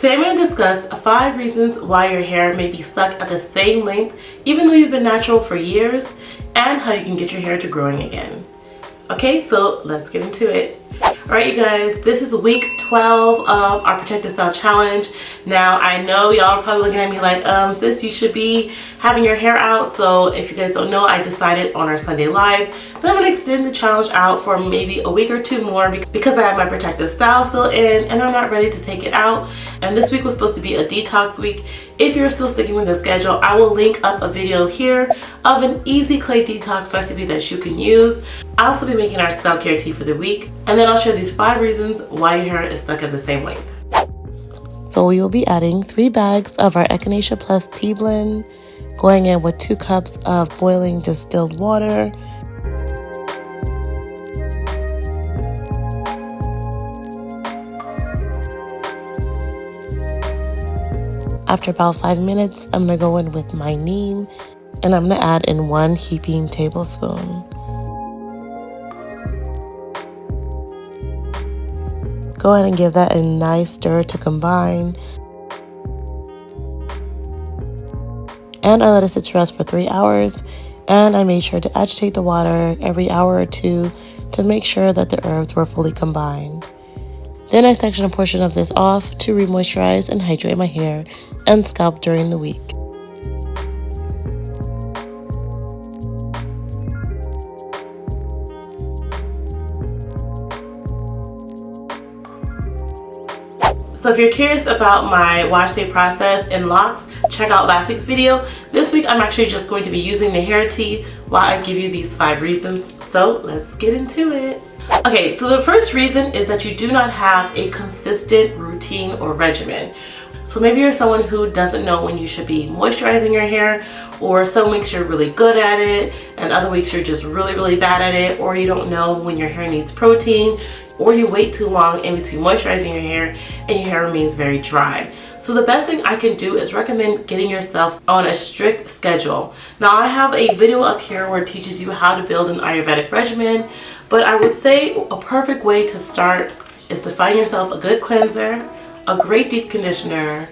Today I'm going to discuss 5 reasons why your hair may be stuck at the same length even though you've been natural for years, and how you can get your hair to growing again. Okay, so let's get into it. Alright you guys, this is week 12 of our Protective Style Challenge. Now I know y'all are probably looking at me like, sis, you should be having your hair out. So if you guys don't know, I decided on our Sunday live that I'm going to extend the challenge out for maybe a week or 2 more because I have my Protective Style still in and I'm not ready to take it out. And this week was supposed to be a detox week. If you're still sticking with the schedule, I will link up a video here of an easy clay detox recipe that you can use. I'll also be making our scalp care tea for the week, and then I'll share these 5 reasons why your hair is stuck at the same length. So we will be adding 3 bags of our Echinacea Plus tea blend, going in with 2 cups of boiling distilled water, after about 5 minutes, I'm going to go in with my neem, and I'm going to add in 1 heaping tablespoon. Go ahead and give that a nice stir to combine. And I let it sit to rest for 3 hours, and I made sure to agitate the water every hour or 2 to make sure that the herbs were fully combined. Then I sectioned a portion of this off to re-moisturize and hydrate my hair and scalp during the week. So if you're curious about my wash day process and locks, check out last week's video. This week I'm actually just going to be using the hair tea while I give you these 5 reasons. So let's get into it. Okay, so the first reason is that you do not have a consistent routine or regimen. So maybe you're someone who doesn't know when you should be moisturizing your hair, or some weeks you're really good at it and other weeks you're just really bad at it, or you don't know when your hair needs protein, or you wait too long in between moisturizing your hair and your hair remains very dry. So the best thing I can do is recommend getting yourself on a strict schedule. Now I have a video up here where it teaches you how to build an Ayurvedic regimen, but I would say a perfect way to start is to find yourself a good cleanser, a great deep conditioner,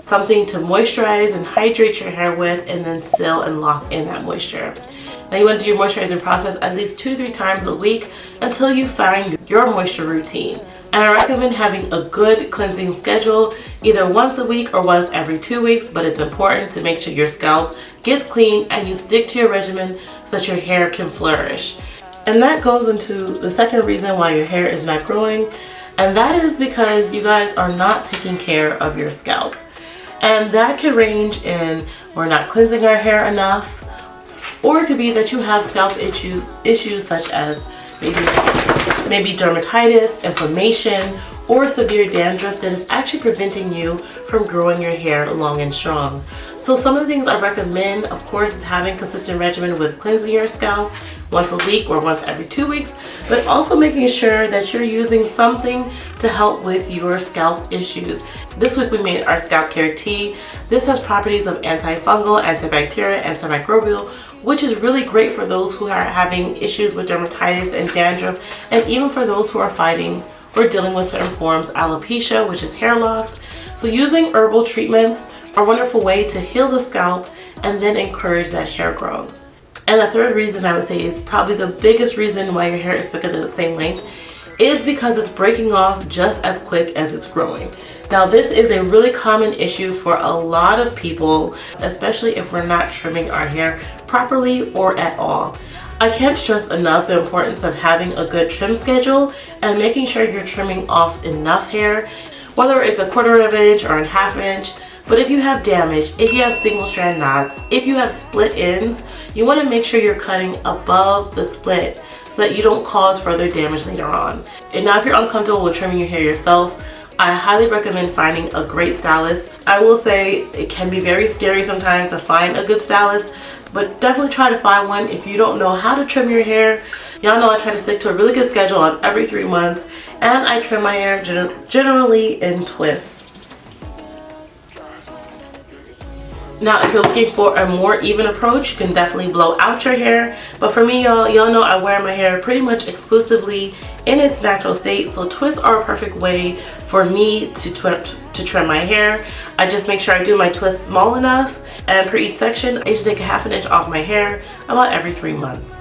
something to moisturize and hydrate your hair with, and then seal and lock in that moisture. Now you want to do your moisturizing process at least 2 to 3 times a week until you find your moisture routine. And I recommend having a good cleansing schedule either once a week or once every 2 weeks, but it's important to make sure your scalp gets clean and you stick to your regimen so that your hair can flourish. And that goes into the second reason why your hair is not growing, and that is because you guys are not taking care of your scalp. And that can range in we're not cleansing our hair enough, or it could be that you have scalp issues such as maybe dermatitis, inflammation, or severe dandruff that is actually preventing you from growing your hair long and strong. So some of the things I recommend, of course, is having consistent regimen with cleansing your scalp once a week or once every 2 weeks, but also making sure that you're using something to help with your scalp issues. This week we made our scalp care tea. This has properties of antifungal, antibacterial, antimicrobial, which is really great for those who are having issues with dermatitis and dandruff, and even for those who are fighting or dealing with certain forms of alopecia, which is hair loss. So using herbal treatments are a wonderful way to heal the scalp and then encourage that hair growth. And the third reason I would say is probably the biggest reason why your hair is stuck at the same length is because it's breaking off just as quick as it's growing. Now this is a really common issue for a lot of people, especially if we're not trimming our hair properly or at all. I can't stress enough the importance of having a good trim schedule and making sure you're trimming off enough hair, whether it's a 1/4 of an inch or a 1/2 inch. But if you have damage, if you have single strand knots, if you have split ends, you want to make sure you're cutting above the split so that you don't cause further damage later on. And now if you're uncomfortable with trimming your hair yourself, I highly recommend finding a great stylist. I will say it can be very scary sometimes to find a good stylist, but definitely try to find one if you don't know how to trim your hair. Y'all know I try to stick to a really good schedule on every 3 months, and I trim my hair generally in twists. Now, if you're looking for a more even approach, you can definitely blow out your hair. But for me, y'all know I wear my hair pretty much exclusively in its natural state. So twists are a perfect way for me to to trim my hair. I just make sure I do my twist small enough, and per each section I usually take a ½ inch off my hair about every 3 months.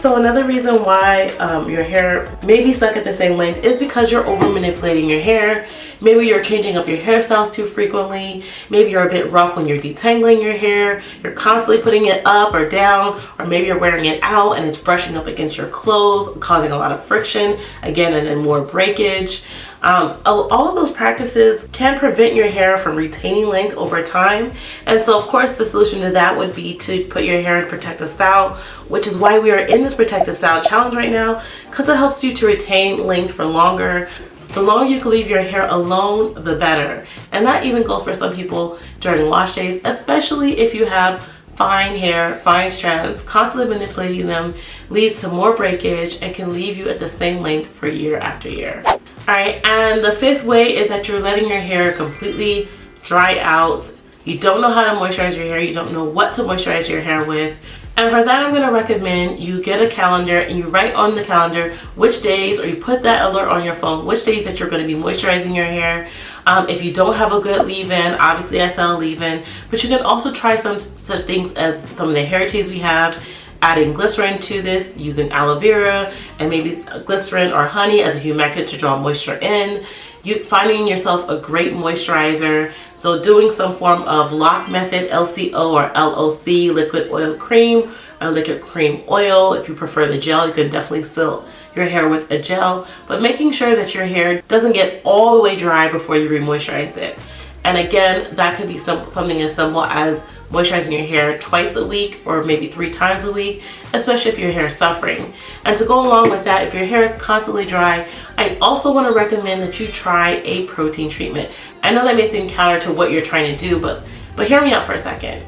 So another reason why your hair may be stuck at the same length is because you're over manipulating your hair. Maybe you're changing up your hairstyles too frequently. Maybe you're a bit rough when you're detangling your hair. You're constantly putting it up or down, or maybe you're wearing it out and it's brushing up against your clothes, causing a lot of friction, again, and then more breakage. All of those practices can prevent your hair from retaining length over time. And so, of course, the solution to that would be to put your hair in protective style, which is why we are in this protective style challenge right now, because it helps you to retain length for longer. The longer you can leave your hair alone, the better. And that even goes for some people during wash days, especially if you have fine hair, fine strands. Constantly manipulating them leads to more breakage and can leave you at the same length for year after year. Alright, and the 5th way is that you're letting your hair completely dry out. You don't know how to moisturize your hair, you don't know what to moisturize your hair with. And for that, I'm going to recommend you get a calendar and you write on the calendar which days, or you put that alert on your phone, which days that you're going to be moisturizing your hair. If you don't have a good leave-in, obviously I sell a leave-in, but you can also try some such things as some of the hair teas we have, adding glycerin to this, using aloe vera and maybe glycerin or honey as a humectant to draw moisture in. You finding yourself a great moisturizer, so doing some form of lock method, LCO or LOC, liquid oil cream or liquid cream oil. If you prefer the gel, you can definitely seal your hair with a gel, but making sure that your hair doesn't get all the way dry before you re-moisturize it. And again, that could be something as simple as moisturizing your hair twice a week or maybe 3 times a week, especially if your hair is suffering. And to go along with that, if your hair is constantly dry, I also want to recommend that you try a protein treatment. I know that may seem counter to what you're trying to do, but hear me out for a second.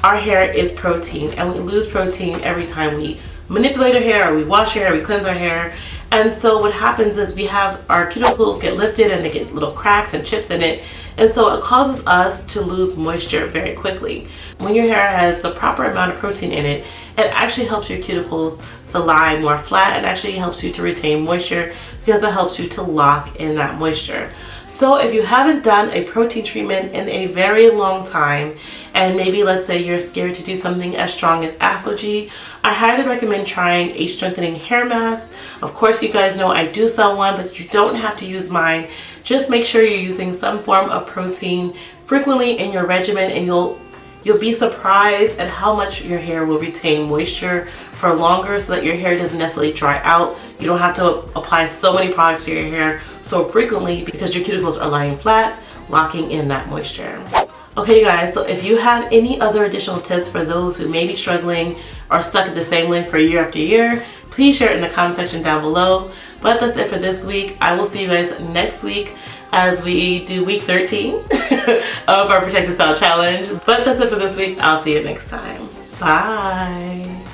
Our hair is protein, and we lose protein every time we manipulate our hair, or we wash our hair, we cleanse our hair. And so what happens is we have our cuticles get lifted and they get little cracks and chips in it, and so it causes us to lose moisture very quickly. When your hair has the proper amount of protein in it, it actually helps your cuticles to lie more flat and actually helps you to retain moisture because it helps you to lock in that moisture. So if you haven't done a protein treatment in a very long time, and maybe let's say you're scared to do something as strong as ApHogee, I highly recommend trying a strengthening hair mask. Of course, you guys know I do sell one, but you don't have to use mine. Just make sure you're using some form of protein frequently in your regimen, and you'll be surprised at how much your hair will retain moisture for longer, so that your hair doesn't necessarily dry out. You don't have to apply so many products to your hair so frequently because your cuticles are lying flat, locking in that moisture. Okay, you guys, so if you have any other additional tips for those who may be struggling or stuck at the same length for year after year, please share it in the comment section down below. But that's it for this week. I will see you guys next week as we do week 13 of our Protective Style Challenge. But that's it for this week. I'll see you next time. Bye.